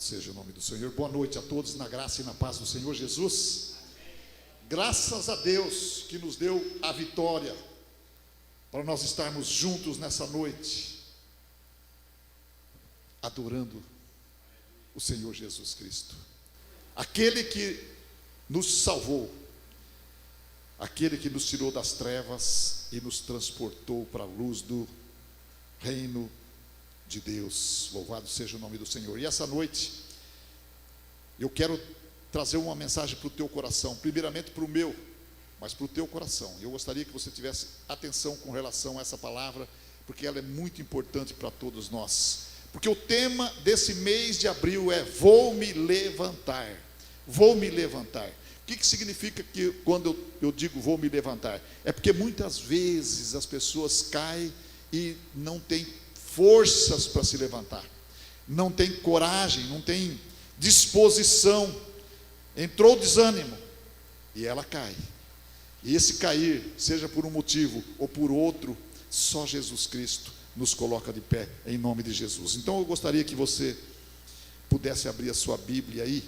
seja o nome do Senhor. Boa noite a todos, na graça e na paz do Senhor Jesus. Graças a Deus que nos deu a vitória para nós estarmos juntos nessa noite, adorando o Senhor Jesus Cristo, aquele que nos salvou, aquele que nos tirou das trevas e nos transportou para a luz do reino de Deus. Louvado seja o nome do Senhor. E essa noite eu quero trazer uma mensagem para o teu coração, primeiramente para o meu, mas para o teu coração. Eu gostaria que você tivesse atenção com relação a essa palavra, porque ela é muito importante para todos nós. Porque o tema desse mês de abril é: vou me levantar. Vou me levantar. O que significa que quando eu digo vou me levantar? É porque muitas vezes as pessoas caem e não têm forças para se levantar, não tem coragem, não tem disposição, entrou o desânimo e ela cai. E esse cair, seja por um motivo ou por outro, só Jesus Cristo nos coloca de pé, em nome de Jesus. Então eu gostaria que você pudesse abrir a sua Bíblia aí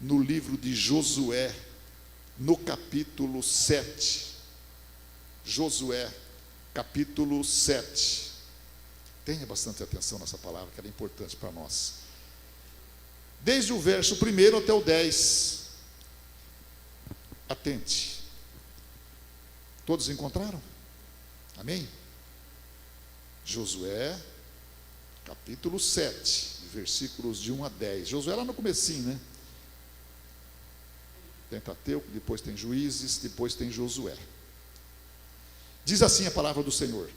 no livro de Josué, no capítulo 7. Josué, capítulo 7. Tenha bastante atenção nessa palavra, que ela é importante para nós. Desde o verso 1 até o 10. Atente. Todos encontraram? Amém? Josué, capítulo 7, versículos de 1 a 10. Josué lá no comecinho, né? Pentateuco, depois tem Juízes, depois tem Josué. Diz assim a palavra do Senhor: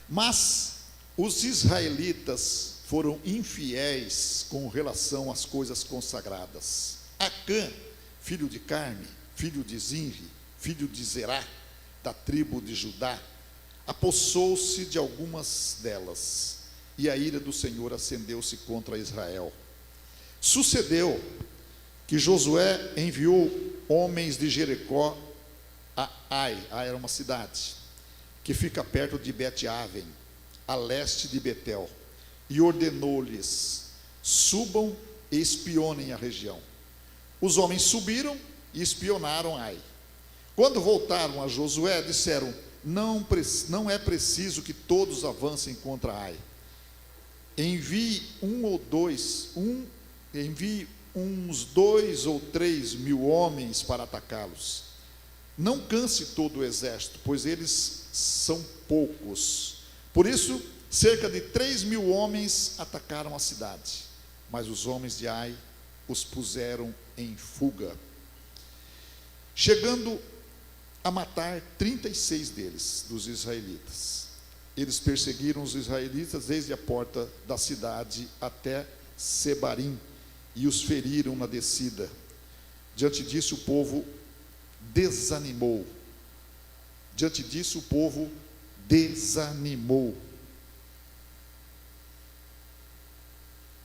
mas os israelitas foram infiéis com relação às coisas consagradas. Acã, filho de Carme, filho de Zinri, filho de Zerá, da tribo de Judá, apossou-se de algumas delas, e a ira do Senhor acendeu-se contra Israel. Sucedeu que Josué enviou homens de Jericó a Ai. Ai era uma cidade que fica perto de Bet-Aven, a leste de Betel, e ordenou-lhes: subam e espionem a região. Os homens subiram e espionaram Ai. Quando voltaram a Josué, disseram: não é preciso que todos avancem contra Ai. Envie uns 2 ou 3 mil homens para atacá-los. Não canse todo o exército, pois eles são poucos. Por isso, cerca de 3 mil homens atacaram a cidade, mas os homens de Ai os puseram em fuga, chegando a matar 36 deles, dos israelitas. Eles perseguiram os israelitas desde a porta da cidade até Sebarim e os feriram na descida. Diante disso o povo desanimou.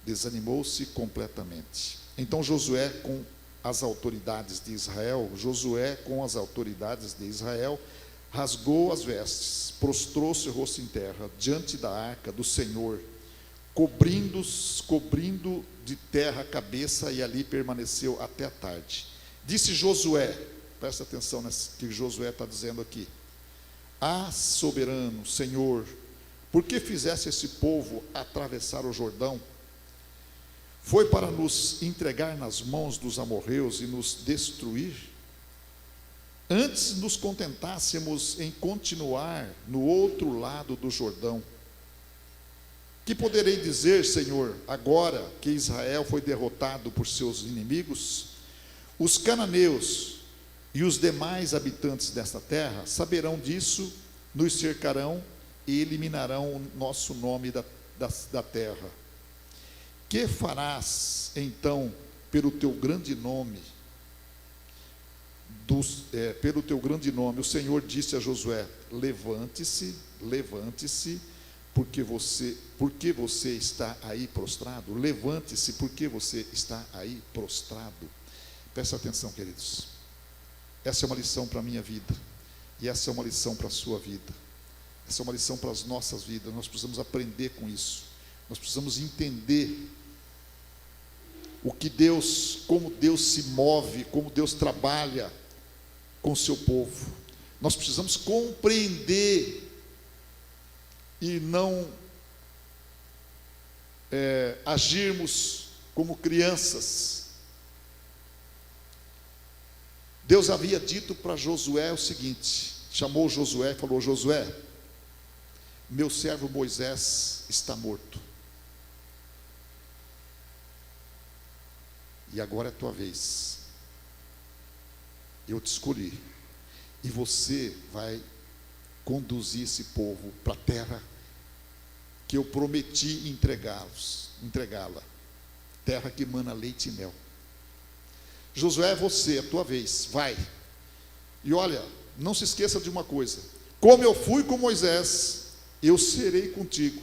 Desanimou-se completamente. Então Josué com as autoridades de Israel rasgou as vestes, prostrou-se o rosto em terra diante da arca do Senhor, cobrindo de terra a cabeça, e ali permaneceu até a tarde. Disse Josué, presta atenção no que Josué está dizendo aqui: ah, soberano Senhor, por que fizesse esse povo atravessar o Jordão? Foi para nos entregar nas mãos dos amorreus e nos destruir? Antes nos contentássemos em continuar no outro lado do Jordão. Que poderei dizer, Senhor, agora que Israel foi derrotado por seus inimigos? Os cananeus e os demais habitantes desta terra saberão disso, nos cercarão e eliminarão o nosso nome da terra. Que farás então pelo teu grande nome? Pelo teu grande nome. O Senhor disse a Josué: levante-se, porque você está aí prostrado. Levante-se, porque você está aí prostrado. Presta atenção, queridos. Essa é uma lição para a minha vida, e essa é uma lição para a sua vida. Essa é uma lição para as nossas vidas. Nós precisamos aprender com isso. Nós precisamos entender como Deus se move, como Deus trabalha com o seu povo. Nós precisamos compreender e não agirmos como crianças. Deus havia dito para Josué o seguinte, chamou Josué e falou: Josué, meu servo Moisés está morto, e agora é a tua vez. Eu te escolhi, e você vai conduzir esse povo para a terra que eu prometi entregá-la, terra que emana leite e mel. Josué, é você, é a tua vez, vai. E olha, não se esqueça de uma coisa: como eu fui com Moisés, eu serei contigo.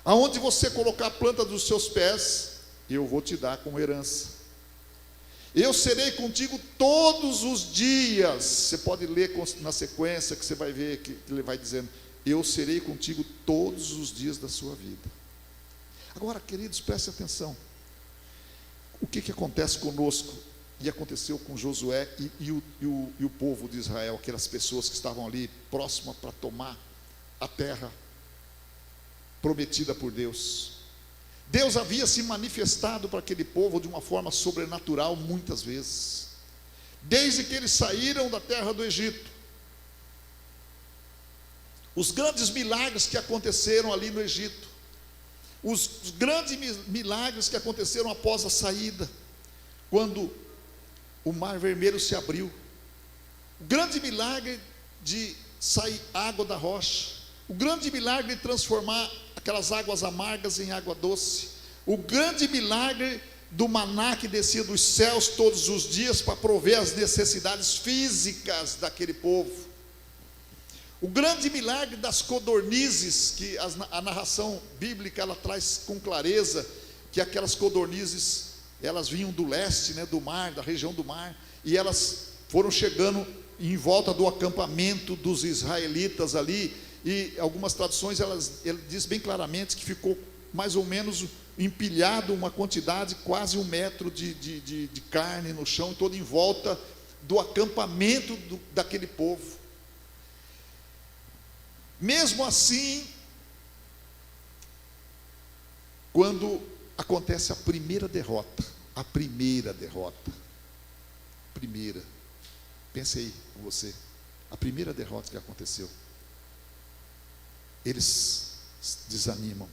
Aonde você colocar a planta dos seus pés, eu vou te dar como herança. Eu serei contigo todos os dias. Você pode ler na sequência, que você vai ver que ele vai dizendo: eu serei contigo todos os dias da sua vida. Agora, queridos, prestem atenção. O que acontece conosco, e aconteceu com Josué e o povo de Israel, aquelas pessoas que estavam ali próximas para tomar a terra prometida por Deus. Deus havia se manifestado para aquele povo de uma forma sobrenatural muitas vezes, desde que eles saíram da terra do Egito. Os grandes milagres que aconteceram ali no Egito, os grandes milagres que aconteceram após a saída, quando o Mar Vermelho se abriu, o grande milagre de sair água da rocha, o grande milagre de transformar aquelas águas amargas em água doce, o grande milagre do maná que descia dos céus todos os dias para prover as necessidades físicas daquele povo, o grande milagre das codornizes, que a narração bíblica ela traz com clareza, que aquelas codornizes, elas vinham do leste, do mar, da região do mar, e elas foram chegando em volta do acampamento dos israelitas ali, e algumas traduções, ele diz bem claramente que ficou mais ou menos empilhado uma quantidade, quase 1 metro de carne no chão, todo em volta do acampamento daquele povo. Mesmo assim, quando acontece a primeira derrota, pense aí com você, a primeira derrota que aconteceu, eles desanimam.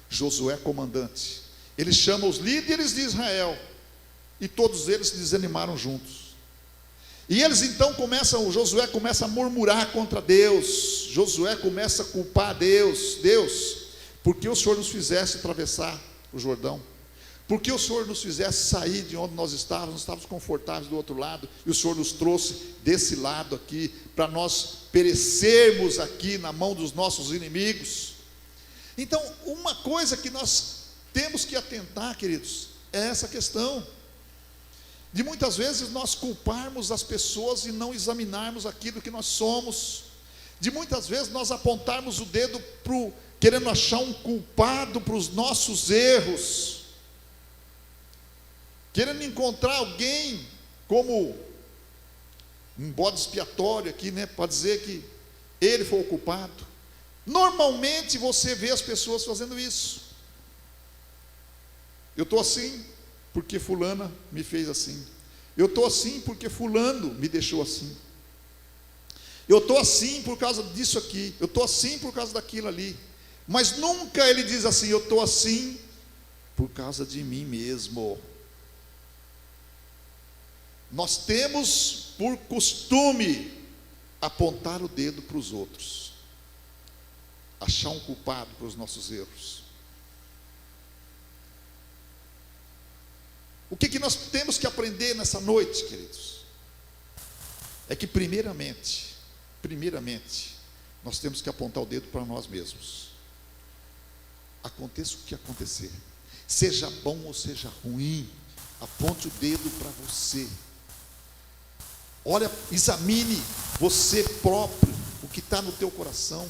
Josué, comandante, ele chama os líderes de Israel, e todos eles se desanimaram juntos. E eles então Josué começa a murmurar contra Deus. Josué começa a culpar Deus: porque o Senhor nos fizesse atravessar o Jordão? Porque o Senhor nos fizesse sair de onde nós estávamos confortáveis do outro lado, e o Senhor nos trouxe desse lado aqui, para nós perecermos aqui na mão dos nossos inimigos? Então, uma coisa que nós temos que atentar, queridos, é essa questão de muitas vezes nós culparmos as pessoas e não examinarmos aquilo que nós somos, de muitas vezes nós apontarmos o dedo querendo achar um culpado para os nossos erros, querendo encontrar alguém como um bode expiatório aqui, para dizer que ele foi o culpado. Normalmente você vê as pessoas fazendo isso. Eu estou assim porque fulana me fez assim, eu estou assim porque fulano me deixou assim, eu estou assim por causa disso aqui, eu estou assim por causa daquilo ali. Mas nunca ele diz assim: eu estou assim por causa de mim mesmo. Nós temos por costume apontar o dedo para os outros, achar um culpado para os nossos erros. O que nós temos que aprender nessa noite, queridos? É que primeiramente, nós temos que apontar o dedo para nós mesmos. Aconteça o que acontecer, seja bom ou seja ruim, aponte o dedo para você. Olha, examine você próprio, o que está no teu coração.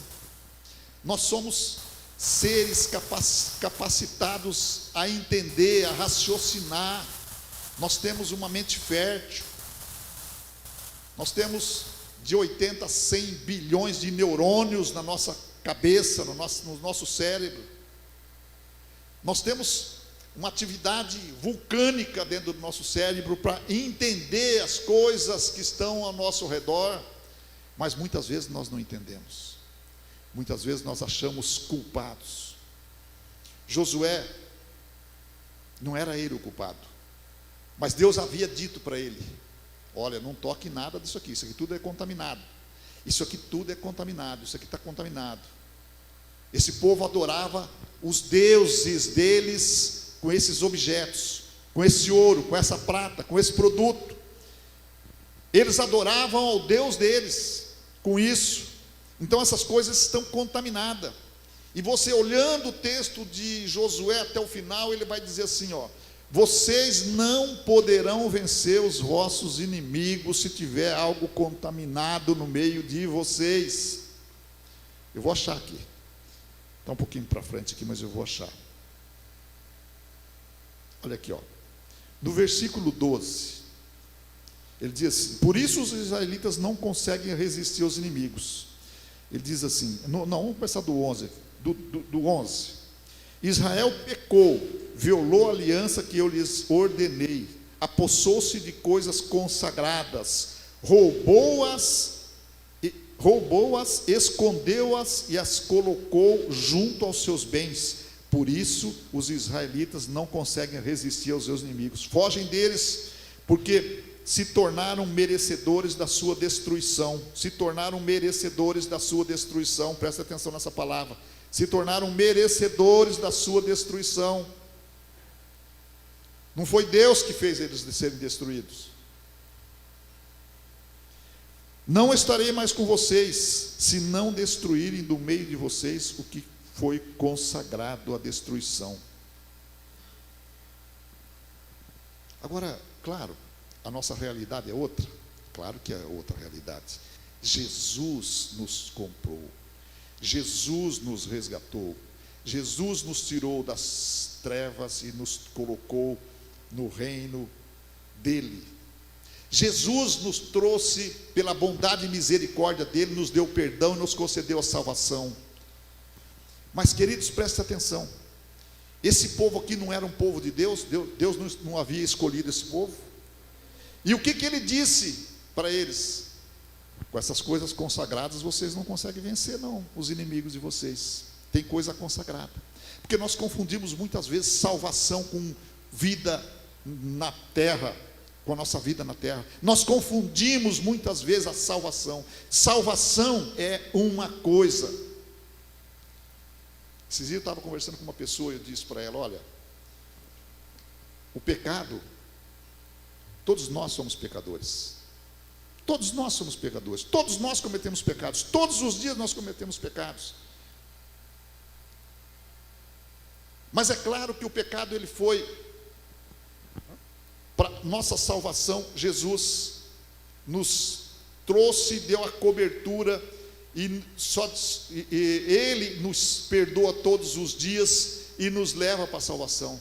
Nós somos seres capacitados a entender, a raciocinar. Nós temos uma mente fértil. Nós temos de 80 a 100 bilhões de neurônios na nossa cabeça, no nosso cérebro. Nós temos uma atividade vulcânica dentro do nosso cérebro para entender as coisas que estão ao nosso redor, mas muitas vezes nós não entendemos. Muitas vezes nós achamos culpados. Josué, não era ele o culpado, mas Deus havia dito para ele: olha, não toque nada disso aqui, isso aqui tudo é contaminado, isso aqui tudo é contaminado, isso aqui está contaminado. Esse povo adorava os deuses deles com esses objetos, com esse ouro, com essa prata, com esse produto. Eles adoravam ao Deus deles com isso. Então essas coisas estão contaminadas. E você olhando o texto de Josué até o final, ele vai dizer assim, ó: vocês não poderão vencer os vossos inimigos se tiver algo contaminado no meio de vocês. Eu vou achar aqui. Está um pouquinho para frente aqui, mas eu vou achar. Olha aqui, ó. No versículo 12, ele diz assim: por isso os israelitas não conseguem resistir aos inimigos. Ele diz assim, não, vamos começar do 11, do 11. Israel pecou, violou a aliança que eu lhes ordenei, apossou-se de coisas consagradas, roubou-as, escondeu-as e as colocou junto aos seus bens. Por isso os israelitas não conseguem resistir aos seus inimigos, fogem deles, porque se tornaram merecedores da sua destruição. Se tornaram merecedores da sua destruição. Presta atenção nessa palavra: se tornaram merecedores da sua destruição. Não foi Deus que fez eles serem destruídos. Não estarei mais com vocês, se não destruírem do meio de vocês o que foi consagrado à destruição. Agora, claro, a nossa realidade é outra. Claro que é outra realidade. Jesus nos comprou, Jesus nos resgatou, Jesus nos tirou das trevas e nos colocou no reino dele. Jesus nos trouxe, pela bondade e misericórdia dele, nos deu perdão e nos concedeu a salvação. Mas, queridos, prestem atenção: esse povo aqui não era um povo de Deus. Deus não havia escolhido esse povo. E o que ele disse para eles? Com essas coisas consagradas vocês não conseguem vencer não, os inimigos de vocês. Tem coisa consagrada. Porque nós confundimos muitas vezes salvação com vida na terra, com a nossa vida na terra. Nós confundimos muitas vezes a salvação. Salvação é uma coisa. Esses dias eu estava conversando com uma pessoa e eu disse para ela: olha, o pecado, todos nós somos pecadores. Todos nós somos pecadores. Todos nós cometemos pecados. Todos os dias nós cometemos pecados. Mas é claro que o pecado, ele foi para nossa salvação. Jesus nos trouxe, deu a cobertura, e ele nos perdoa todos os dias e nos leva para a salvação.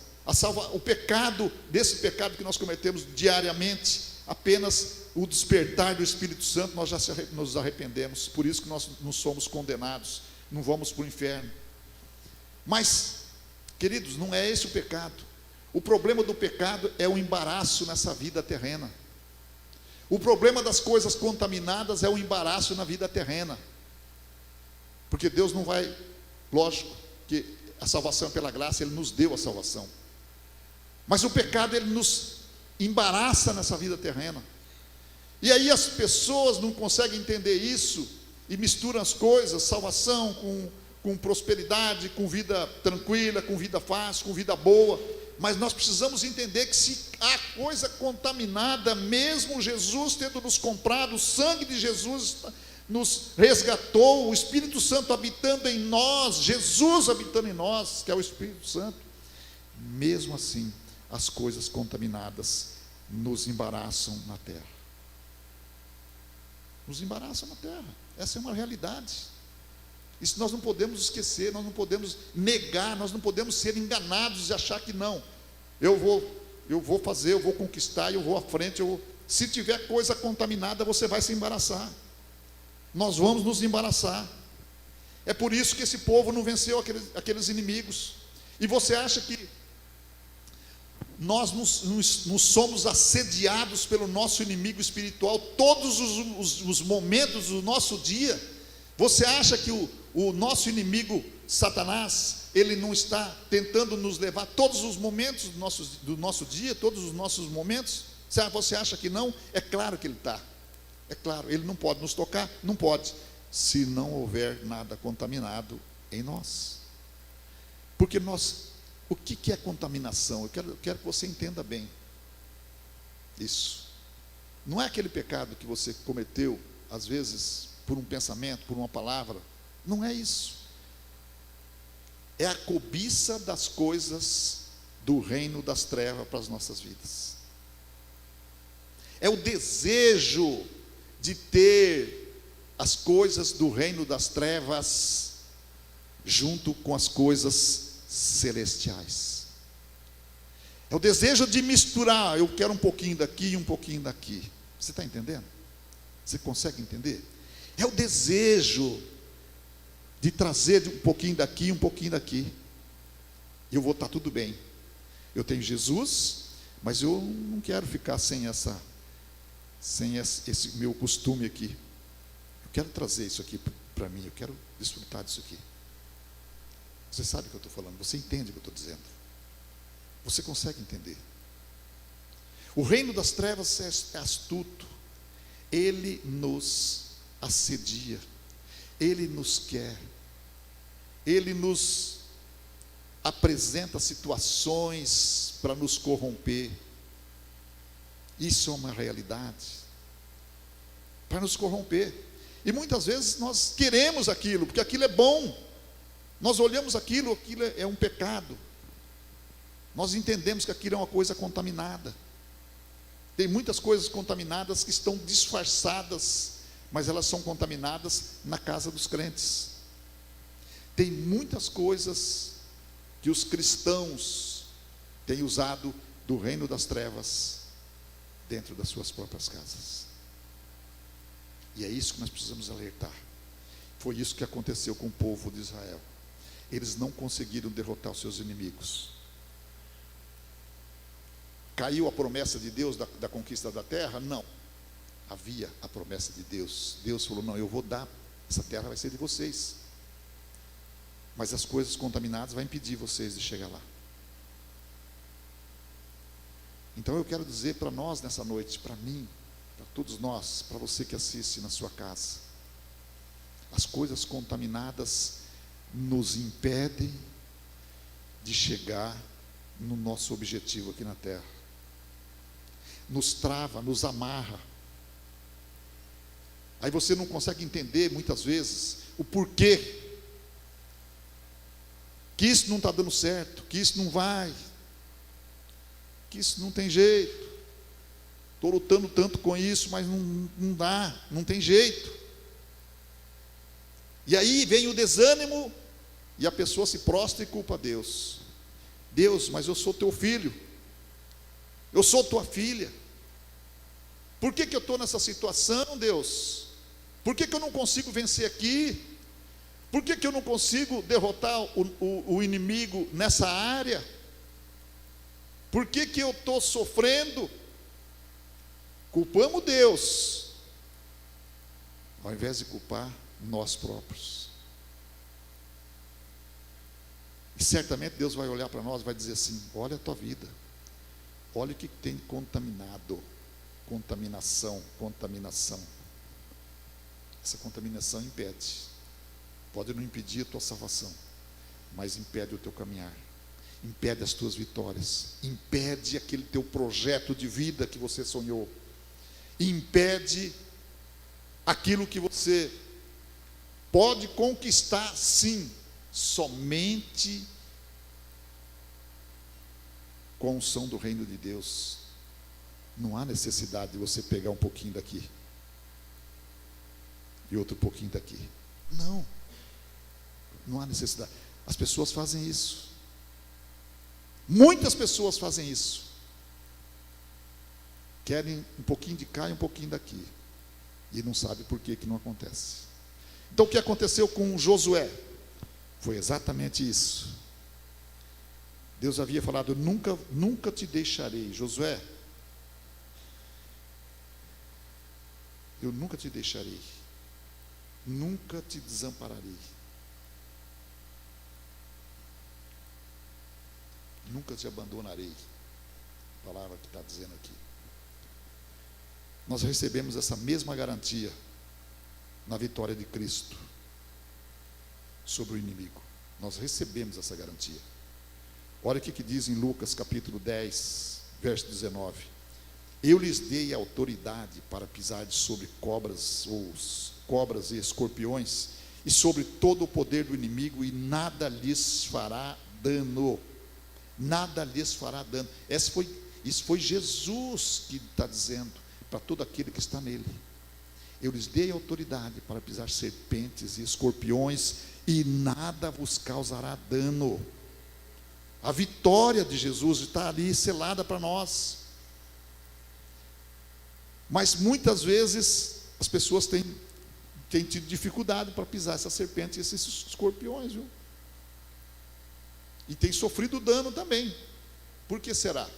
O pecado, desse pecado que nós cometemos diariamente, apenas o despertar do Espírito Santo, nós já nos arrependemos. Por isso que nós não somos condenados, não vamos para o inferno. Mas, queridos, não é esse o pecado. O problema do pecado é o embaraço nessa vida terrena. O problema das coisas contaminadas é o embaraço na vida terrena. Porque Deus não vai, lógico, que a salvação é pela graça, Ele nos deu a salvação. Mas o pecado, ele nos embaraça nessa vida terrena. E aí as pessoas não conseguem entender isso e misturam as coisas, salvação com prosperidade, com vida tranquila, com vida fácil, com vida boa. Mas nós precisamos entender que se há coisa contaminada, mesmo Jesus tendo nos comprado, o sangue de Jesus nos resgatou, o Espírito Santo habitando em nós, Jesus habitando em nós, que é o Espírito Santo, mesmo assim, as coisas contaminadas nos embaraçam na terra. Nos embaraçam na terra. Essa é uma realidade. Isso nós não podemos esquecer, nós não podemos negar, nós não podemos ser enganados e achar que não. Eu vou fazer, eu vou conquistar, eu vou à frente. Se tiver coisa contaminada, você vai se embaraçar. Nós vamos nos embaraçar. É por isso que esse povo não venceu aqueles inimigos. E você acha que nós não somos assediados pelo nosso inimigo espiritual todos os momentos do nosso dia? Você acha que o nosso inimigo Satanás, ele não está tentando nos levar todos os momentos do nosso dia, todos os nossos momentos? Você acha que não? É claro que ele está. É claro, ele não pode nos tocar, não pode, se não houver nada contaminado em nós. Porque o que é contaminação? Eu quero que você entenda bem isso. Não é aquele pecado que você cometeu, às vezes, por um pensamento, por uma palavra. Não é isso. É a cobiça das coisas do reino das trevas para as nossas vidas. É o desejo de ter as coisas do reino das trevas junto com as coisas celestiais. É o desejo de misturar. Eu quero um pouquinho daqui e um pouquinho daqui. Você está entendendo? Você consegue entender? É o desejo de trazer um pouquinho daqui e um pouquinho daqui. E eu vou estar tudo bem. Eu tenho Jesus, mas eu não quero ficar sem esse meu costume aqui. Eu quero trazer isso aqui para mim. Eu quero desfrutar disso aqui. Você sabe o que eu estou falando, você entende o que eu estou dizendo, você consegue entender. O reino das trevas é astuto, ele nos assedia, ele nos quer, ele nos apresenta situações para nos corromper. Isso é uma realidade, para nos corromper. E muitas vezes nós queremos aquilo, porque aquilo é bom. Nós olhamos aquilo é um pecado. Nós entendemos que aquilo é uma coisa contaminada. Tem muitas coisas contaminadas que estão disfarçadas, mas elas são contaminadas na casa dos crentes. Tem muitas coisas que os cristãos têm usado do reino das trevas dentro das suas próprias casas. E é isso que nós precisamos alertar. Foi isso que aconteceu com o povo de Israel. Eles não conseguiram derrotar os seus inimigos. Caiu a promessa de Deus da conquista da terra? Não. Havia a promessa de Deus. Deus falou, não, eu vou dar, essa terra vai ser de vocês. Mas as coisas contaminadas vão impedir vocês de chegar lá. Então eu quero dizer para nós nessa noite, para mim, para todos nós, para você que assiste na sua casa, as coisas contaminadas nos impedem de chegar no nosso objetivo aqui na terra. Nos trava, nos amarra. Aí você não consegue entender muitas vezes o porquê que isso não está dando certo, que isso não vai, que isso não tem jeito. Estou lutando tanto com isso, mas não dá, não tem jeito. E aí vem o desânimo e a pessoa se prostra e culpa Deus. Deus, mas eu sou teu filho, eu sou tua filha. Por que eu estou nessa situação, Deus? Por que eu não consigo vencer aqui? Por que eu não consigo derrotar o inimigo nessa área? Por que eu estou sofrendo? Culpamos Deus, ao invés de culpar nós próprios. E certamente Deus vai olhar para nós e vai dizer assim, olha a tua vida, olha o que tem contaminado. Contaminação. Essa contaminação impede. Pode não impedir a tua salvação, mas impede o teu caminhar, impede as tuas vitórias, impede aquele teu projeto de vida que você sonhou, impede aquilo que você pode conquistar, sim, somente com a unção do reino de Deus. Não há necessidade de você pegar um pouquinho daqui e outro pouquinho daqui. Não. Não há necessidade. As pessoas fazem isso. Muitas pessoas fazem isso. Querem um pouquinho de cá e um pouquinho daqui. E não sabe por que não acontece. Então o que aconteceu com Josué? Foi exatamente isso. Deus havia falado: nunca te deixarei. Josué, eu nunca te deixarei. Nunca te desampararei. Nunca te abandonarei. A palavra que está dizendo aqui. Nós recebemos essa mesma garantia na vitória de Cristo sobre o inimigo. Nós recebemos essa garantia. Olha o que diz em Lucas capítulo 10, verso 19. Eu lhes dei autoridade para pisar sobre cobras e escorpiões, e sobre todo o poder do inimigo, e nada lhes fará dano. Nada lhes fará dano. Isso foi Jesus que está dizendo para todo aquele que está nele. Eu lhes dei autoridade para pisar serpentes e escorpiões, e nada vos causará dano. A vitória de Jesus está ali selada para nós. Mas muitas vezes as pessoas têm tido dificuldade para pisar essas serpentes e esses escorpiões, viu? E tem sofrido dano também. Por que será?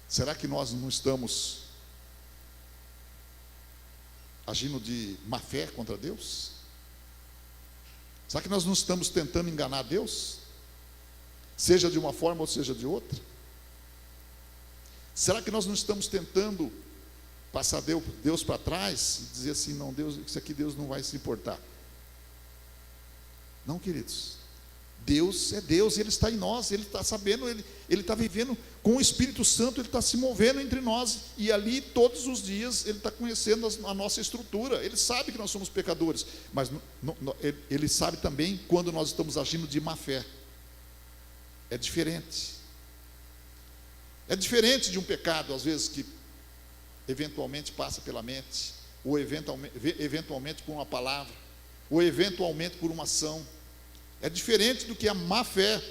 Será que nós não estamos agindo de má fé contra Deus? Será que nós não estamos tentando enganar Deus? Seja de uma forma ou seja de outra? Será que nós não estamos tentando passar Deus para trás e dizer assim: não, Deus, isso aqui Deus não vai se importar? Não, queridos. Deus é Deus, Ele está em nós, Ele está sabendo, Ele está vivendo com o Espírito Santo, Ele está se movendo entre nós, e ali todos os dias Ele está conhecendo a nossa estrutura. Ele sabe que nós somos pecadores, mas Ele sabe também quando nós estamos agindo de má fé. É diferente. É diferente de um pecado, às vezes, que eventualmente passa pela mente, ou eventualmente por uma palavra, ou eventualmente por uma ação. É diferente do que a má fé,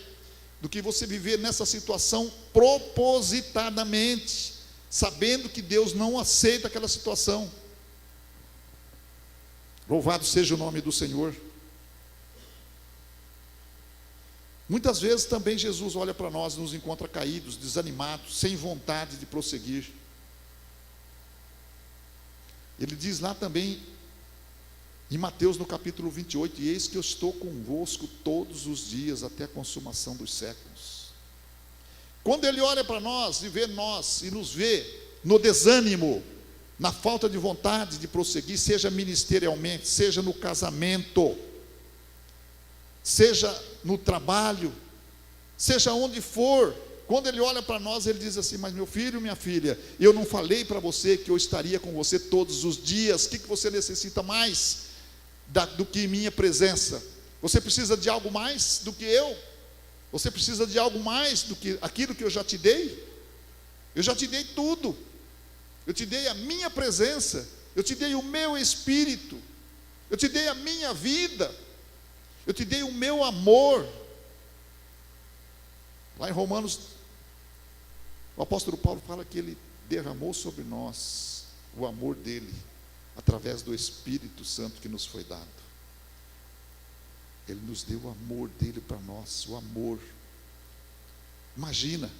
do que você viver nessa situação propositadamente, sabendo que Deus não aceita aquela situação. Louvado seja o nome do Senhor. Muitas vezes também Jesus olha para nós e nos encontra caídos, desanimados, sem vontade de prosseguir. Ele diz lá também em Mateus no capítulo 28, e eis que eu estou convosco todos os dias até a consumação dos séculos. Quando Ele olha para nós e vê nós, e nos vê no desânimo, na falta de vontade de prosseguir, seja ministerialmente, seja no casamento, seja no trabalho, seja onde for, quando Ele olha para nós, Ele diz assim: mas meu filho, minha filha, eu não falei para você que eu estaria com você todos os dias? O que você necessita mais do que minha presença? Você precisa de algo mais do que eu? Você precisa de algo mais do que aquilo que eu já te dei? Eu já te dei tudo. Eu te dei a minha presença, eu te dei o meu espírito, eu te dei a minha vida, eu te dei o meu amor. Lá em Romanos, o apóstolo Paulo fala que ele derramou sobre nós o amor dele, através do Espírito Santo que nos foi dado. Ele nos deu o amor dele para nós, o amor. Imagina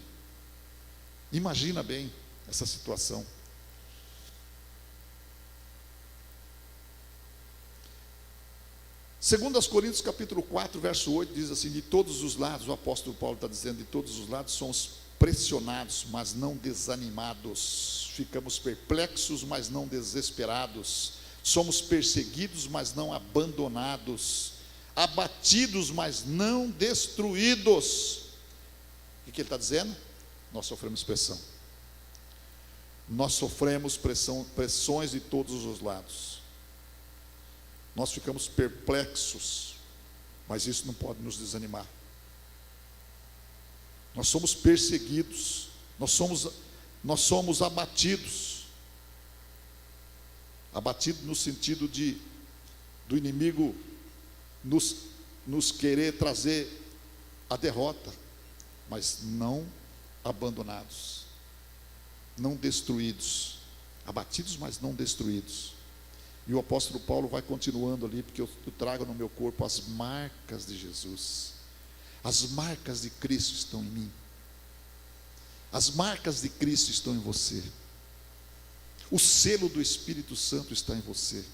bem essa situação. Segundo aos Coríntios capítulo 4, verso 8, diz assim: de todos os lados, o apóstolo Paulo está dizendo, de todos os lados somos pressionados, mas não desanimados, ficamos perplexos, mas não desesperados, somos perseguidos, mas não abandonados, abatidos, mas não destruídos. O que ele está dizendo? Nós sofremos pressão, nós sofremos pressões de todos os lados, nós ficamos perplexos, mas isso não pode nos desanimar. Nós somos perseguidos, nós somos abatidos no sentido de do inimigo nos querer trazer a derrota, mas não abandonados, não destruídos, abatidos, mas não destruídos. E o apóstolo Paulo vai continuando ali, porque eu trago no meu corpo as marcas de Jesus. As marcas de Cristo estão em mim. As marcas de Cristo estão em você. O selo do Espírito Santo está em você.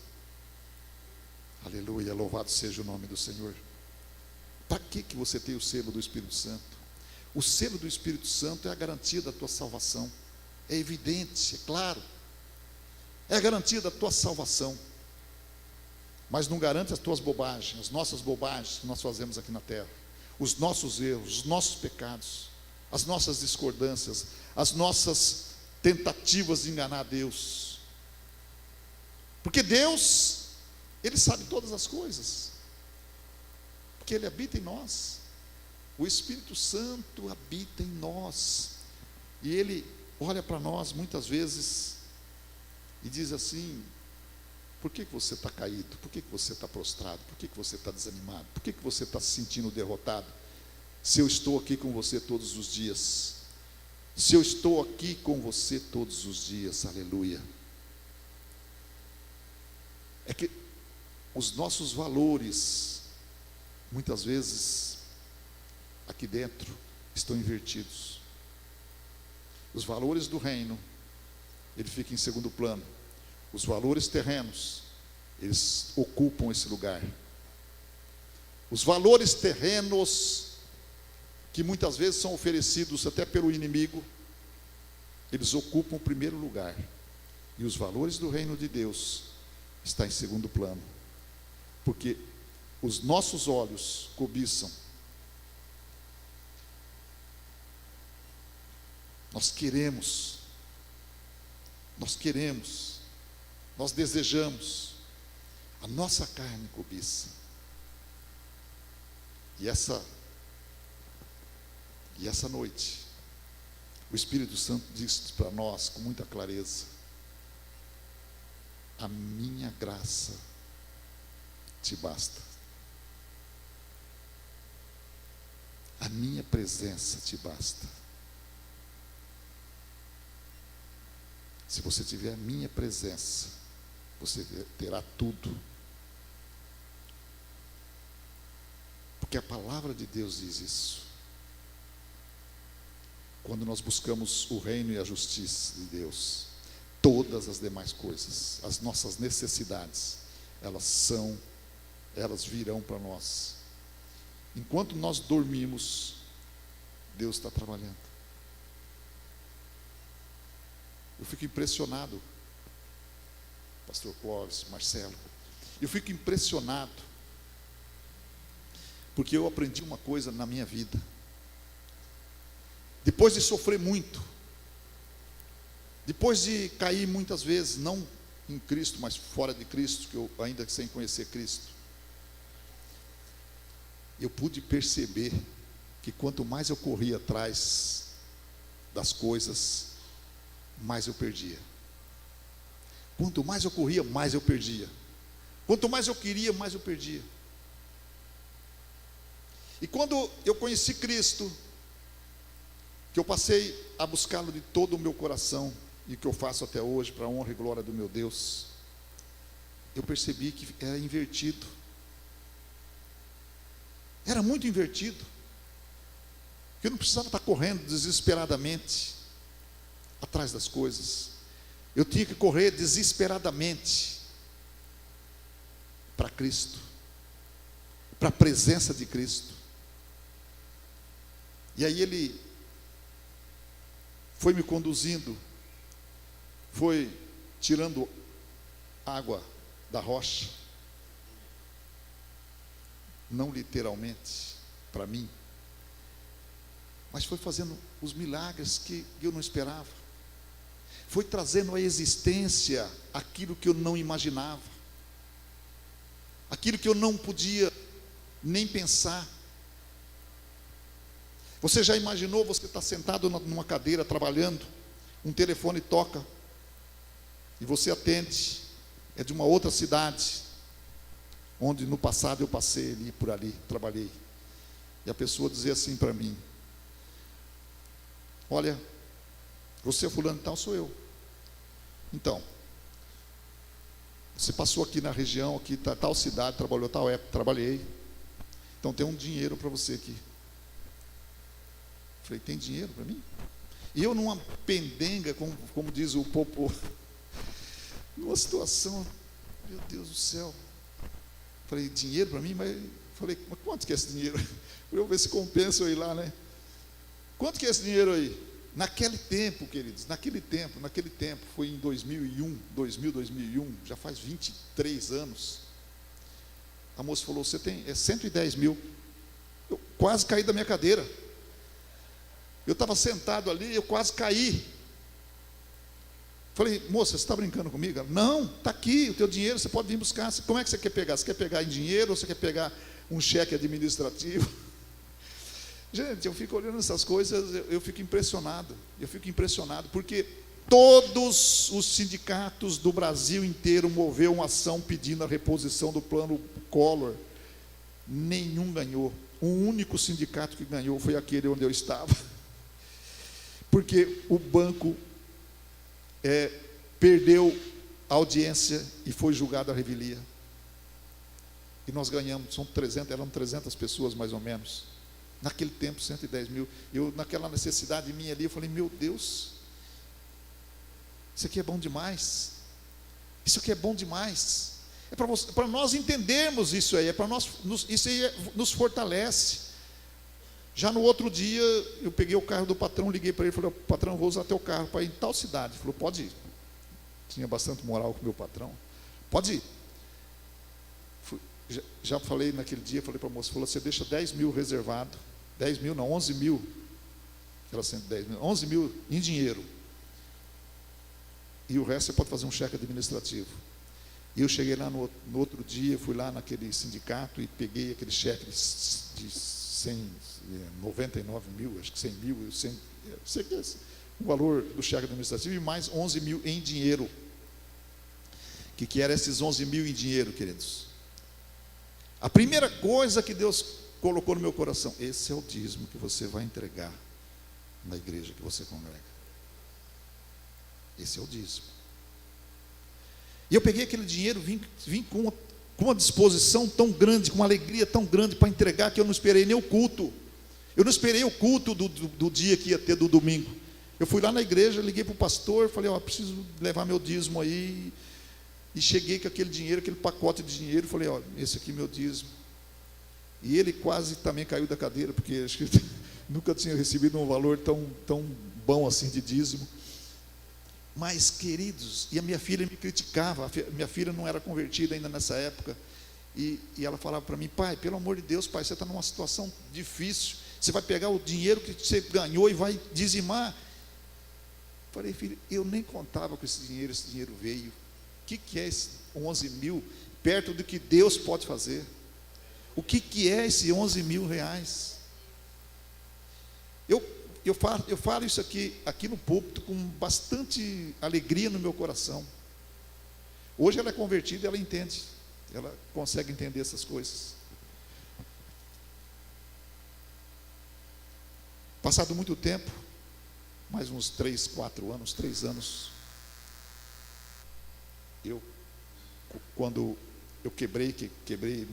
Aleluia, louvado seja o nome do Senhor. Para que você tem o selo do Espírito Santo? O selo do Espírito Santo é a garantia da tua salvação. É evidente, é claro. É a garantia da tua salvação. Mas não garante as tuas bobagens, as nossas bobagens que nós fazemos aqui na terra. Os nossos erros, os nossos pecados, as nossas discordâncias, as nossas tentativas de enganar Deus. Porque Deus, Ele sabe todas as coisas. Porque Ele habita em nós. O Espírito Santo habita em nós. E Ele olha para nós muitas vezes e diz assim: por que você está caído? Por que você está prostrado? Por que você está desanimado? Por que você está se sentindo derrotado? Se eu estou aqui com você todos os dias. Se eu estou aqui com você todos os dias, aleluia. É que os nossos valores, muitas vezes, aqui dentro, estão invertidos. Os valores do reino, ele fica em segundo plano. Os valores terrenos, eles ocupam esse lugar. Os valores terrenos, que muitas vezes são oferecidos até pelo inimigo, eles ocupam o primeiro lugar. E os valores do reino de Deus estão em segundo plano. Porque os nossos olhos cobiçam. Nós queremos, nós desejamos, a nossa carne cobiça. E essa noite, o Espírito Santo diz para nós com muita clareza: a minha graça te basta. A minha presença te basta. Se você tiver a minha presença, você terá tudo. Porque a palavra de Deus diz isso. Quando nós buscamos o reino e a justiça de Deus, todas as demais coisas, as nossas necessidades, elas virão para nós. Enquanto nós dormimos, Deus está trabalhando. Eu fico impressionado, pastor Clóvis, Marcelo, eu fico impressionado, porque eu aprendi uma coisa na minha vida. Depois de sofrer muito, depois de cair muitas vezes, não em Cristo, mas fora de Cristo, que eu ainda sem conhecer Cristo, eu pude perceber que quanto mais eu corria atrás das coisas, mais eu perdia. Quanto mais eu corria, mais eu perdia. Quanto mais eu queria, mais eu perdia. E quando eu conheci Cristo, que eu passei a buscá-lo de todo o meu coração, e que eu faço até hoje, para a honra e glória do meu Deus, eu percebi que era invertido. Era muito invertido. Eu não precisava estar correndo desesperadamente atrás das coisas. Eu tinha que correr desesperadamente para Cristo, para a presença de Cristo. E aí Ele foi me conduzindo, foi tirando água da rocha, não literalmente para mim, mas foi fazendo os milagres que eu não esperava, foi trazendo à existência aquilo que eu não imaginava, aquilo que eu não podia nem pensar. Você já imaginou, você está sentado numa cadeira trabalhando, um telefone toca, e você atende, é de uma outra cidade, onde no passado eu passei ali, por ali, trabalhei. E a pessoa dizia assim para mim: olha, você é fulano e tal, sou eu. Então, você passou aqui na região, aqui tal cidade, trabalhou tal época, trabalhei. Então tem um dinheiro para você aqui. Falei: tem dinheiro para mim? E eu numa pendenga, como diz o povo, numa situação, meu Deus do céu. Falei: dinheiro para mim? Mas quanto que é esse dinheiro? Para eu ver se compensa eu ir lá, né? Quanto que é esse dinheiro aí? Naquele tempo, queridos, naquele tempo, foi em 2001, já faz 23 anos. A moça falou: você tem 110 mil. Eu quase caí da minha cadeira. Eu estava sentado ali, eu quase caí. Falei: moça, você está brincando comigo? Ela: não, está aqui o teu dinheiro, você pode vir buscar. Como é que você quer pegar? Você quer pegar em dinheiro ou você quer pegar um cheque administrativo? Gente, eu fico olhando essas coisas, eu fico impressionado, porque todos os sindicatos do Brasil inteiro moveu uma ação pedindo a reposição do plano Collor, nenhum ganhou. O único sindicato que ganhou foi aquele onde eu estava, porque o banco perdeu a audiência e foi julgado a revelia, e nós ganhamos, eram 300 pessoas mais ou menos. Naquele tempo, 110 mil. Eu, naquela necessidade minha ali, eu falei: meu Deus, isso aqui é bom demais. Isso aqui é bom demais. É para nós entendermos isso aí, isso aí nos fortalece. Já no outro dia, eu peguei o carro do patrão, liguei para ele, falei: patrão, vou usar teu carro para ir em tal cidade. Ele falou: pode ir. Tinha bastante moral com o meu patrão. Pode ir. Já falei naquele dia, falei para a moça, falou: você deixa 10 mil reservado, 10 mil não, 11 mil, aquela 110 mil, 11 mil em dinheiro, e o resto você pode fazer um cheque administrativo. E eu cheguei lá no outro dia, fui lá naquele sindicato e peguei aquele cheque de 99 mil, acho que 100 mil, sei que é o valor do cheque administrativo, e mais 11 mil em dinheiro. O que eram esses 11 mil em dinheiro, queridos? A primeira coisa que Deus colocou no meu coração: esse é o dízimo que você vai entregar na igreja que você congrega. Esse é o dízimo. E eu peguei aquele dinheiro, vim com uma disposição tão grande, com uma alegria tão grande para entregar, que eu não esperei nem o culto. Eu não esperei o culto do dia que ia ter, do domingo. Eu fui lá na igreja, liguei para o pastor, falei: ó, preciso levar meu dízimo aí. E cheguei com aquele dinheiro, aquele pacote de dinheiro, falei: ó, esse aqui é meu dízimo. E ele quase também caiu da cadeira, porque acho que nunca tinha recebido um valor tão bom assim de dízimo. Mas, queridos, e a minha filha me criticava, minha filha não era convertida ainda nessa época, e ela falava para mim: pai, pelo amor de Deus, pai, você está numa situação difícil, você vai pegar o dinheiro que você ganhou e vai dizimar. Falei: filho, eu nem contava com esse dinheiro veio. O que é esse 11 mil, perto do que Deus pode fazer? O que é esse 11 mil reais? Eu falo isso aqui no púlpito com bastante alegria no meu coração. Hoje ela é convertida e ela entende, ela consegue entender essas coisas. Passado muito tempo, mais uns 3 anos, quando eu quebrei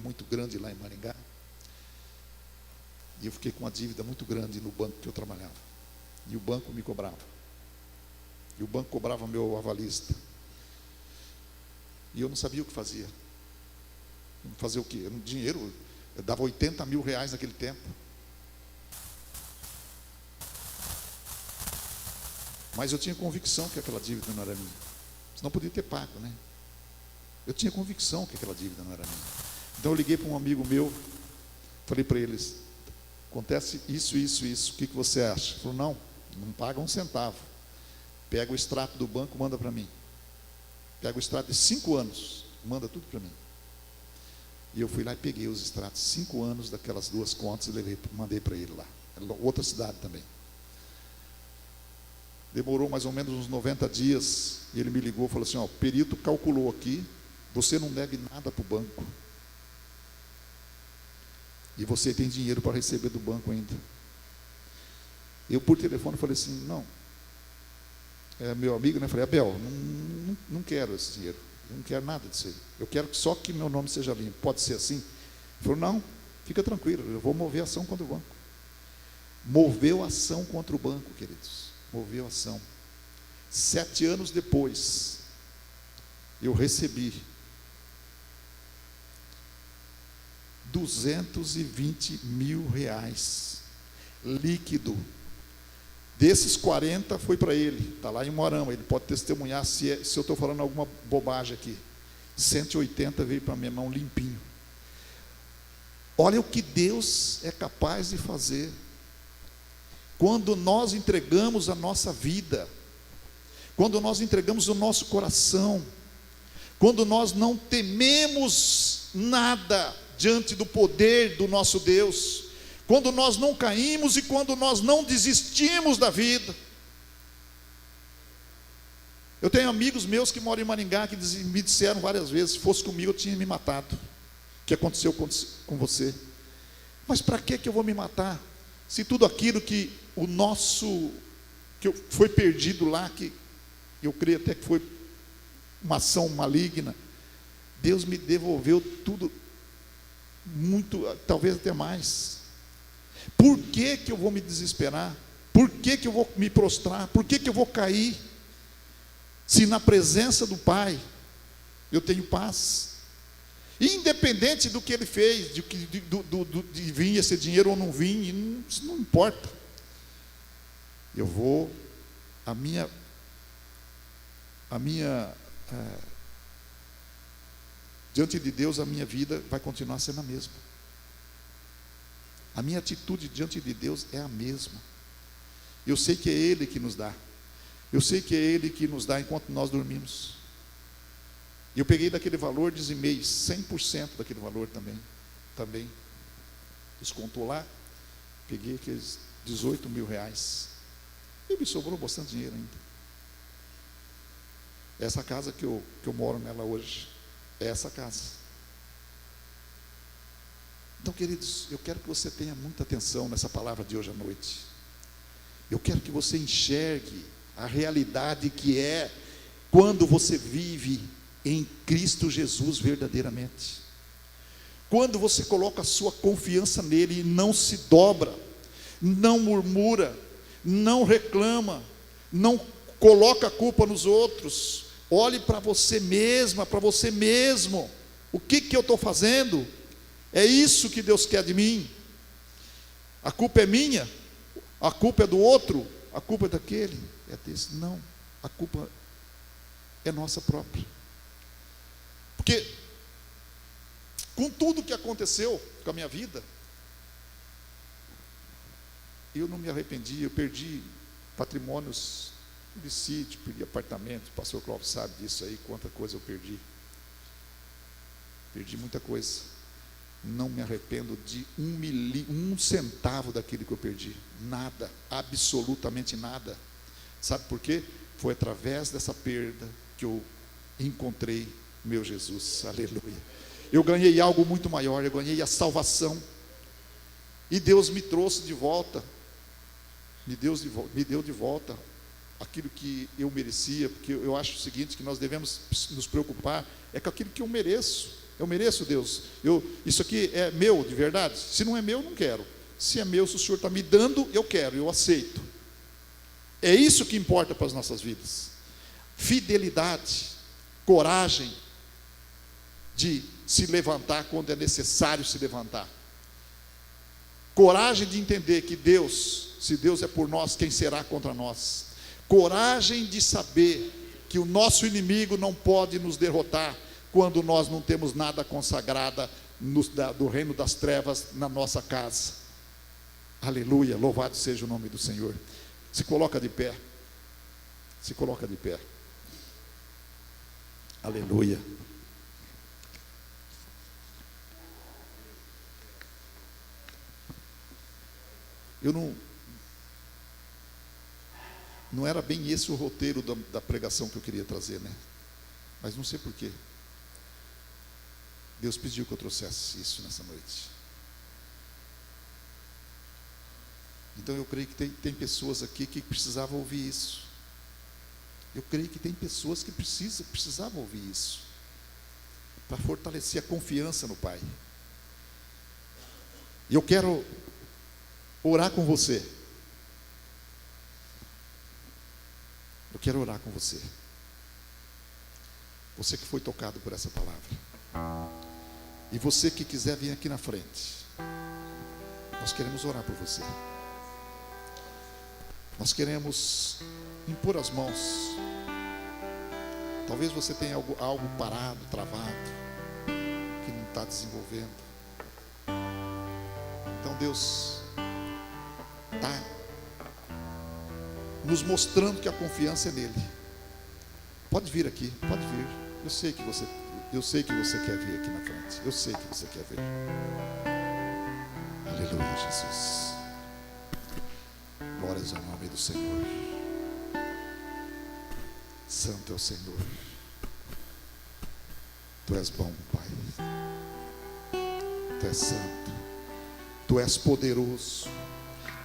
muito grande lá em Maringá, e eu fiquei com uma dívida muito grande no banco que eu trabalhava, e o banco me cobrava, e o banco cobrava meu avalista, e eu não sabia o que fazia. Fazer o quê? Dinheiro, eu dava 80 mil reais naquele tempo, mas eu tinha convicção que aquela dívida não era minha, senão podia ter pago, né? Eu tinha convicção que aquela dívida não era minha. Então eu liguei para um amigo meu, falei para eles: acontece isso, o que você acha? Ele falou: não paga um centavo, pega o extrato do banco, manda para mim, pega o extrato de 5 anos, manda tudo para mim. E eu fui lá e peguei os extratos, 5 anos daquelas 2 contas, e mandei para ele lá, outra cidade também. Demorou mais ou menos uns 90 dias, e ele me ligou e falou assim: ó, o perito calculou aqui, você não deve nada para o banco. E você tem dinheiro para receber do banco ainda. Eu por telefone falei assim, não, é meu amigo, né? Falei, Abel, não quero esse dinheiro, eu não quero nada disso aí. Eu quero só que meu nome seja limpo. Pode ser assim? Ele falou, não, fica tranquilo, eu vou mover ação contra o banco. Moveu ação contra o banco, queridos. Moveu ação. 7 anos depois, eu recebi 220 mil reais líquido. Desses 40 foi para ele, está lá em Moarama, ele pode testemunhar se eu estou falando alguma bobagem aqui. 180 veio para minha mão limpinho. Olha o que Deus é capaz de fazer quando nós entregamos a nossa vida, quando nós entregamos o nosso coração, quando nós não tememos nada diante do poder do nosso Deus, quando nós não caímos e quando nós não desistimos da vida. Eu tenho amigos meus que moram em Maringá que me disseram várias vezes, se fosse comigo eu tinha me matado. O que aconteceu com você? Mas para que eu vou me matar? Se tudo aquilo que foi perdido lá, que eu creio até que foi uma ação maligna, Deus me devolveu tudo, muito, talvez até mais. Por que eu vou me desesperar? Por que eu vou me prostrar? Por que eu vou cair? Se na presença do Pai eu tenho paz, independente do que Ele fez, de vir esse dinheiro ou não vir, isso não importa. Eu vou, diante de Deus, a minha vida vai continuar sendo a mesma. A minha atitude diante de Deus é a mesma. Eu sei que é Ele que nos dá. Eu sei que é Ele que nos dá enquanto nós dormimos. Eu peguei daquele valor, dizimei 100% daquele valor também. Descontou lá, peguei aqueles 18 mil reais. E me sobrou bastante dinheiro ainda. Essa casa que eu moro nela hoje, é essa casa. Então, queridos, eu quero que você tenha muita atenção nessa palavra de hoje à noite. Eu quero que você enxergue a realidade que é quando você vive em Cristo Jesus verdadeiramente. Quando você coloca a sua confiança nele e não se dobra, não murmura, não reclama, não coloca a culpa nos outros. Olhe para você mesma, para você mesmo. O que eu estou fazendo? É isso que Deus quer de mim? A culpa é minha? A culpa é do outro? A culpa é daquele? É desse? Não, a culpa é nossa própria. Porque com tudo que aconteceu com a minha vida, eu não me arrependi. Eu perdi patrimônios de sítio, perdi apartamento. O pastor Clóvis sabe disso aí, quanta coisa eu perdi. Perdi muita coisa. Não me arrependo de um centavo daquilo que eu perdi. Nada, absolutamente nada. Sabe por quê? Foi através dessa perda que eu encontrei meu Jesus. Aleluia. Eu ganhei algo muito maior, eu ganhei a salvação. E Deus me trouxe de volta. Me deu de volta aquilo que eu merecia, porque eu acho o seguinte, que nós devemos nos preocupar é com aquilo que eu mereço. Eu mereço, Deus, isso aqui é meu de verdade? Se não é meu, eu não quero. Se é meu, se o Senhor está me dando, eu quero, eu aceito. É isso que importa para as nossas vidas. Fidelidade, coragem de se levantar quando é necessário se levantar. Coragem de entender que Deus, se Deus é por nós, quem será contra nós? Coragem de saber que o nosso inimigo não pode nos derrotar quando nós não temos nada consagrado do reino das trevas na nossa casa. Aleluia, louvado seja o nome do Senhor. Se coloca de pé. Se coloca de pé. Aleluia. Eu não era bem esse o roteiro da pregação que eu queria trazer, né? Mas não sei porquê. Deus pediu que eu trouxesse isso nessa noite. Então eu creio que tem pessoas aqui que precisavam ouvir isso. Eu creio que tem pessoas que precisavam ouvir isso, para fortalecer a confiança no Pai. E eu quero orar com você. Eu quero orar com você. Você que foi tocado por essa palavra. E você que quiser vir aqui na frente. Nós queremos orar por você. Nós queremos impor as mãos. Talvez você tenha algo parado, travado, que não está desenvolvendo. Então Deus está nos mostrando que a confiança é nele. Pode vir aqui, pode vir. Eu sei que você quer vir aqui na frente. Eu sei que você quer vir. Aleluia, Jesus. Glórias ao nome do Senhor. Santo é o Senhor. Tu és bom, Pai. Tu és santo. Tu és poderoso.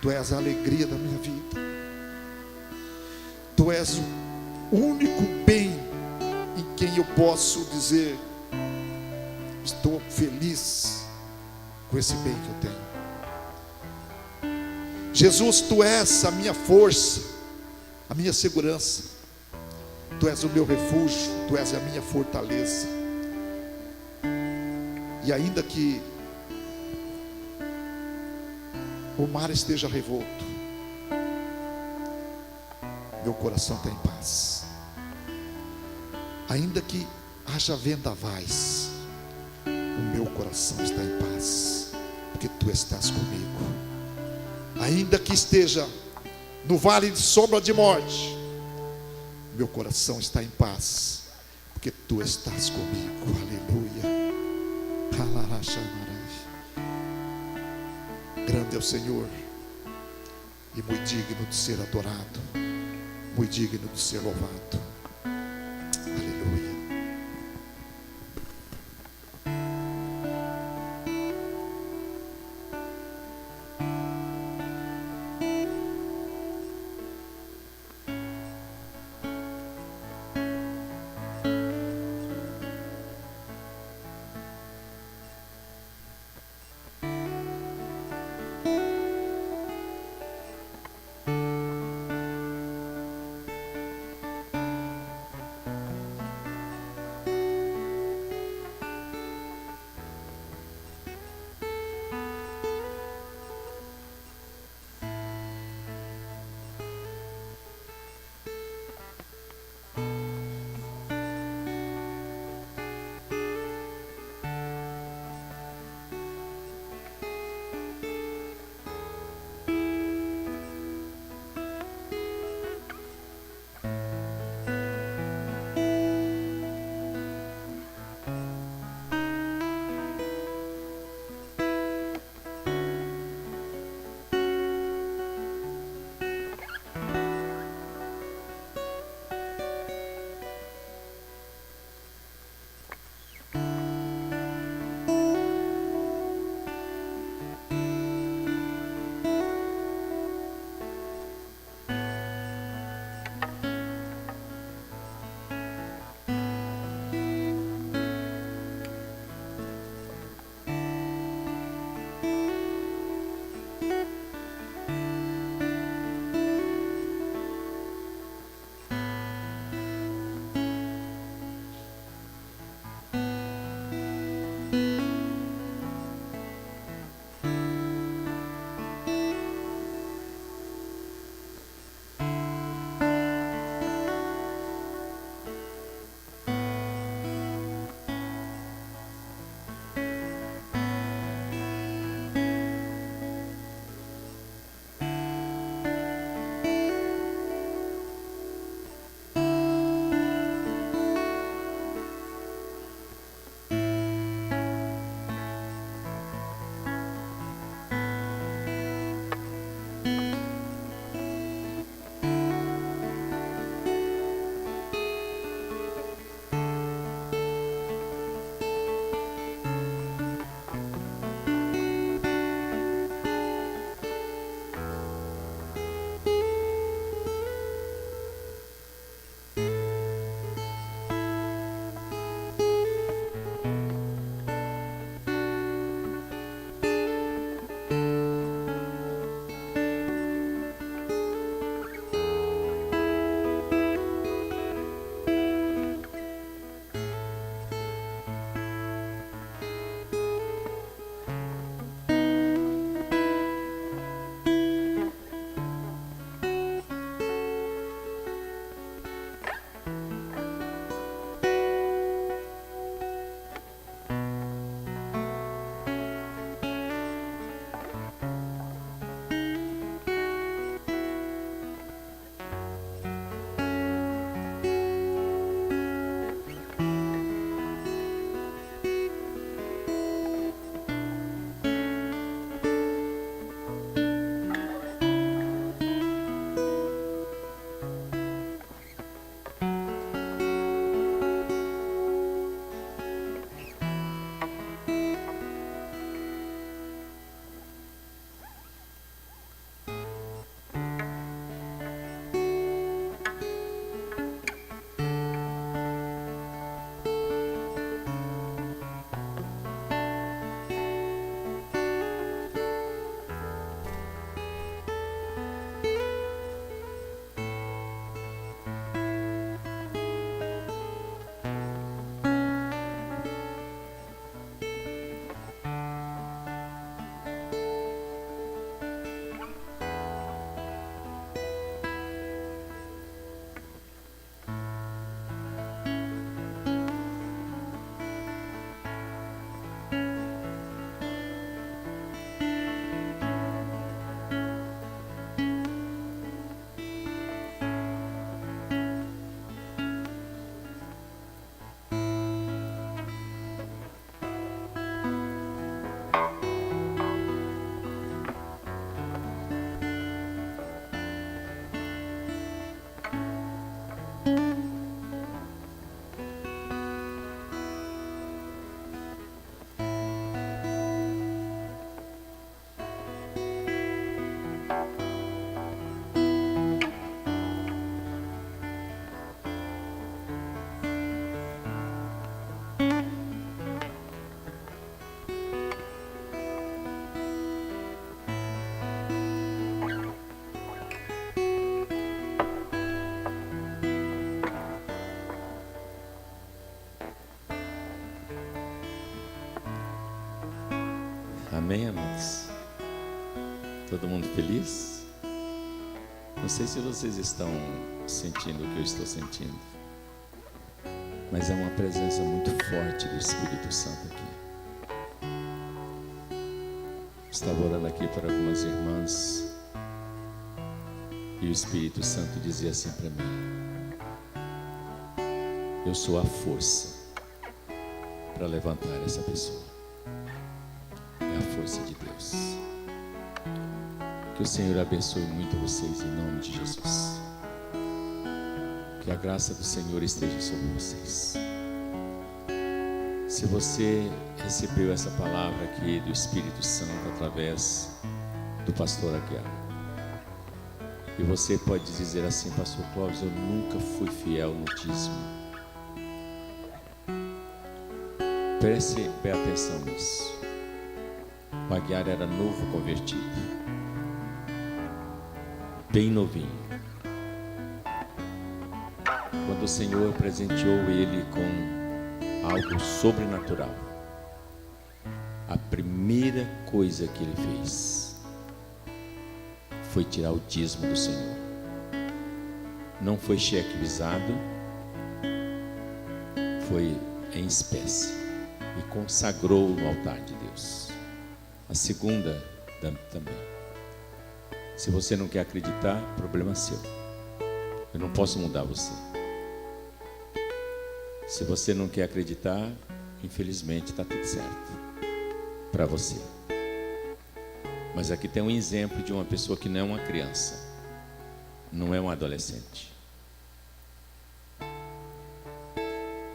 Tu és a alegria da minha vida. Tu és o único bem em quem eu posso dizer: estou feliz com esse bem que eu tenho. Jesus, Tu és a minha força, a minha segurança. Tu és o meu refúgio, Tu és a minha fortaleza. E ainda que o mar esteja revolto, meu coração está em paz. Ainda que haja vendavais, o meu coração está em paz, porque Tu estás comigo. Ainda que esteja no vale de sombra de morte, meu coração está em paz, porque Tu estás comigo. Aleluia. Grande é o Senhor, e muito digno de ser adorado, muito digno de ser louvado. Aleluia. Amém, amados? Todo mundo feliz? Não sei se vocês estão sentindo o que eu estou sentindo, mas é uma presença muito forte do Espírito Santo aqui. Estava orando aqui para algumas irmãs e o Espírito Santo dizia assim para mim: eu sou a força para levantar essa pessoa. É a força de Deus. Que o Senhor abençoe muito vocês em nome de Jesus. Que a graça do Senhor esteja sobre vocês. Se você recebeu essa palavra aqui do Espírito Santo através do pastor Aguiar, e você pode dizer assim: pastor Clóvis, eu nunca fui fiel no dízimo. Preste bem atenção nisso. O Aguiar era novo convertido, bem novinho, quando o Senhor presenteou ele com algo sobrenatural. A primeira coisa que ele fez foi tirar o dízimo do Senhor. Não foi cheque visado, foi em espécie, e consagrou no altar de Deus. A segunda também. Se você não quer acreditar, problema seu. Eu não posso mudar você. Se você não quer acreditar, infelizmente está tudo certo para você. Mas aqui tem um exemplo de uma pessoa que não é uma criança, não é um adolescente.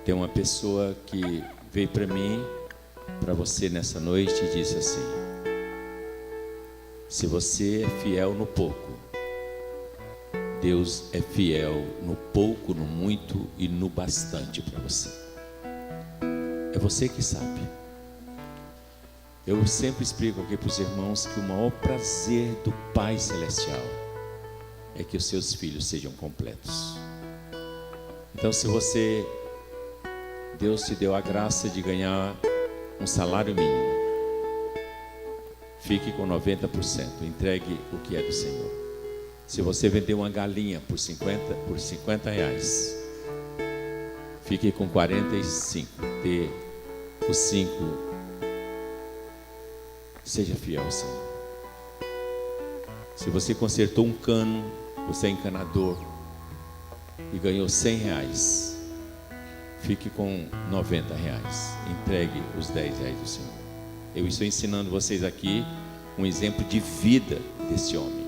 Tem uma pessoa que veio para mim, para você nessa noite, e disse assim: se você é fiel no pouco, Deus é fiel no pouco, no muito e no bastante para você. É você que sabe. Eu sempre explico aqui para os irmãos que o maior prazer do Pai Celestial é que os seus filhos sejam completos. Então, se você, Deus te deu a graça de ganhar um salário mínimo, fique com 90%, entregue o que é do Senhor. Se você vender uma galinha por 50 reais, fique com 45, dê os 5. Seja fiel ao Senhor. Se você consertou um cano, você é encanador e ganhou 100 reais, fique com 90 reais, entregue os 10 reais do Senhor. Eu estou ensinando vocês aqui um exemplo de vida desse homem,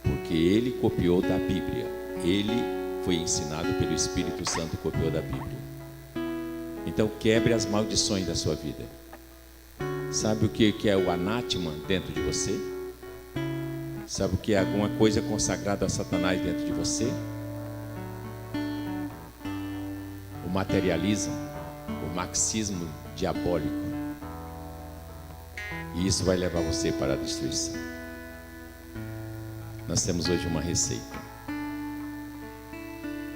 porque ele copiou da Bíblia. Ele foi ensinado pelo Espírito Santo e copiou da Bíblia. Então quebre as maldições da sua vida. Sabe o que é o anátema dentro de você? Sabe o que é alguma coisa consagrada a Satanás dentro de você? O materialismo, o marxismo diabólico. E isso vai levar você para a destruição. Nós temos hoje uma receita.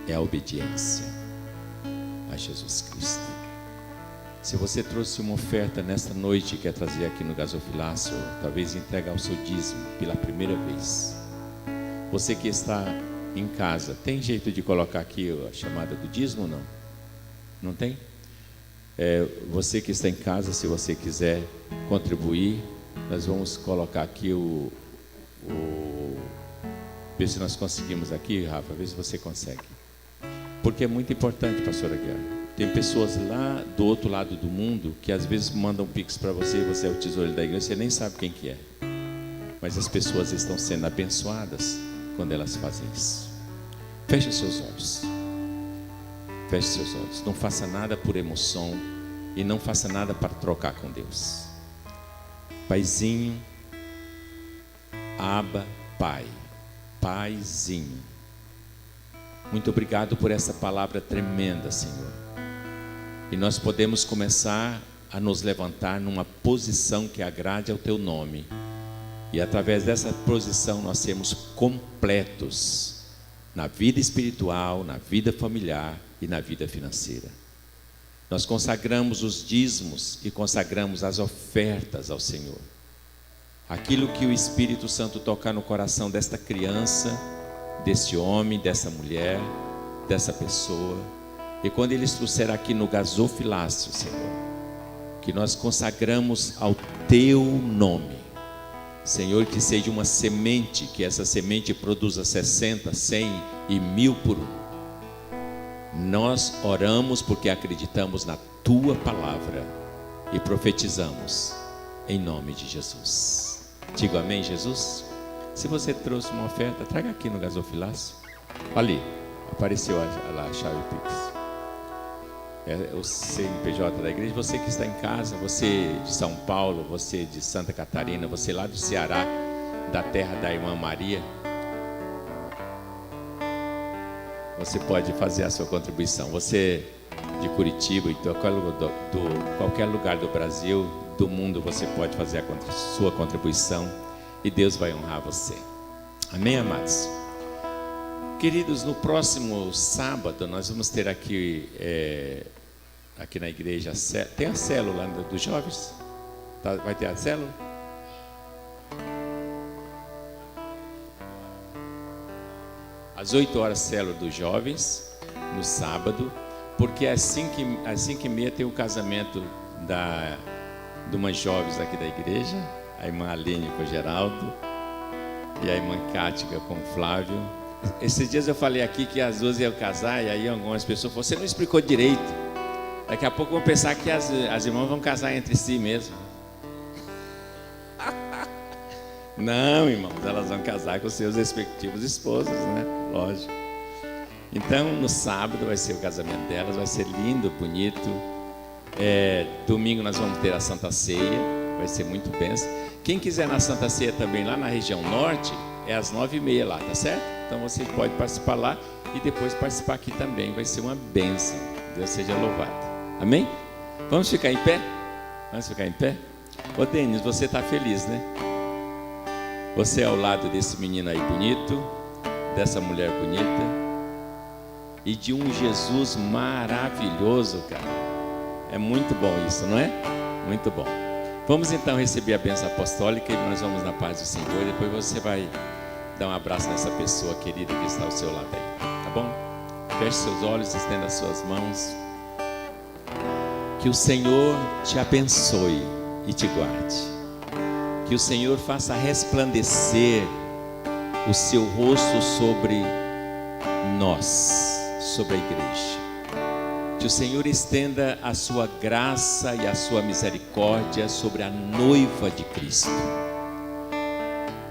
É a obediência a Jesus Cristo. Se você trouxe uma oferta nesta noite e quer trazer aqui no gasofilácio, talvez entregar o seu dízimo pela primeira vez. Você que está em casa, tem jeito de colocar aqui a chamada do dízimo ou não? Não tem? Você que está em casa, se você quiser contribuir, nós vamos colocar aqui ver se nós conseguimos aqui, Rafa, ver se você consegue. Porque é muito importante, pastor Aguiar. Tem pessoas lá do outro lado do mundo que às vezes mandam pix para você, e você é o tesoureiro da igreja, você nem sabe quem que é. Mas as pessoas estão sendo abençoadas quando elas fazem isso. Feche seus olhos. Feche seus olhos. Não faça nada por emoção e não faça nada para trocar com Deus. Paizinho, Abba, Pai. Paizinho. Muito obrigado por essa palavra tremenda, Senhor. E nós podemos começar a nos levantar numa posição que agrade ao Teu nome. E através dessa posição nós sermos completos na vida espiritual, na vida familiar e na vida financeira. Nós consagramos os dízimos e consagramos as ofertas ao Senhor. Aquilo que o Espírito Santo tocar no coração desta criança, desse homem, dessa mulher, dessa pessoa. E quando eles trouxeram aqui no gasofilácio, Senhor, que nós consagramos ao Teu nome. Senhor, que seja uma semente, que essa semente produza 60, 100 e 1000 por um. Nós oramos porque acreditamos na Tua palavra e profetizamos em nome de Jesus. Diga amém, Jesus? Se você trouxe uma oferta, traga aqui no gasofilácio. Ali, apareceu a chave Pix. É o CNPJ da igreja. Você que está em casa, você de São Paulo, você de Santa Catarina, você lá do Ceará, da terra da irmã Maria, você pode fazer a sua contribuição. Você de Curitiba e de qualquer lugar do Brasil, do mundo, você pode fazer a sua contribuição e Deus vai honrar você. Amém, amados? Queridos, no próximo sábado nós vamos ter aqui aqui na igreja, tem a célula dos jovens? Vai ter a célula? Às 8 horas, célula dos jovens, no sábado, porque às 5h30 tem o casamento de umas jovens aqui da igreja, a irmã Aline com o Geraldo e a irmã Cática com o Flávio. Esses dias eu falei aqui que as duas iam casar, e aí algumas pessoas falaram, você não explicou direito. Daqui a pouco vão pensar que as irmãs vão casar entre si mesmo. Não, irmãos, elas vão casar com seus respectivos esposos, né? Lógico. Então, no sábado vai ser o casamento delas, vai ser lindo, bonito. Domingo nós vamos ter a Santa Ceia, vai ser muito bênção. Quem quiser na Santa Ceia também, lá na região norte, é às 9h30 lá, tá certo? Então você pode participar lá e depois participar aqui também, vai ser uma bênção. Deus seja louvado. Amém? Vamos ficar em pé? Vamos ficar em pé? Ô Denis, você está feliz, né? Você é ao lado desse menino aí bonito, dessa mulher bonita e de um Jesus maravilhoso, cara. É muito bom isso, não é? Muito bom. Vamos então receber a bênção apostólica e nós vamos na paz do Senhor. Depois você vai dar um abraço nessa pessoa querida que está ao seu lado aí, tá bom? Feche seus olhos, estenda as suas mãos. Que o Senhor te abençoe e te guarde. Que o Senhor faça resplandecer o seu rosto sobre nós, sobre a igreja. Que o Senhor estenda a sua graça e a sua misericórdia sobre a noiva de Cristo.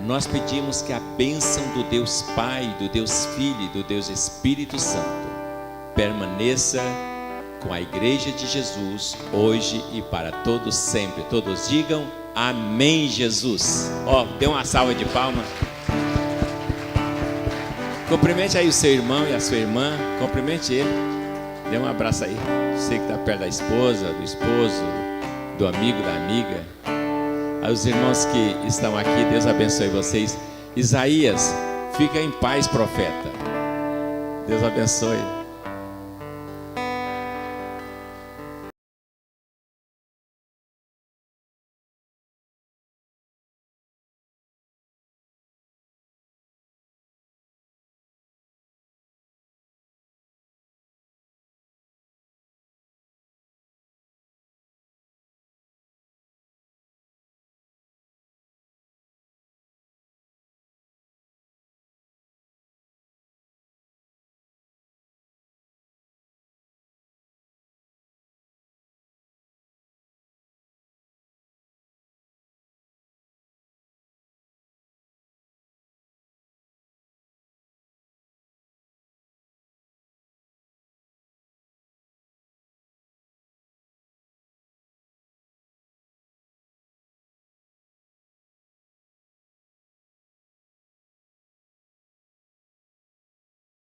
Nós pedimos que a bênção do Deus Pai, do Deus Filho e do Deus Espírito Santo permaneça com a igreja de Jesus, hoje e para todos sempre. Todos digam amém, Jesus. Dê uma salva de palmas. Cumprimente aí o seu irmão e a sua irmã. Cumprimente ele. Dê um abraço aí. Você que está perto da esposa, do esposo, do amigo, da amiga. Aos irmãos que estão aqui, Deus abençoe vocês. Isaías, fica em paz, profeta. Deus abençoe.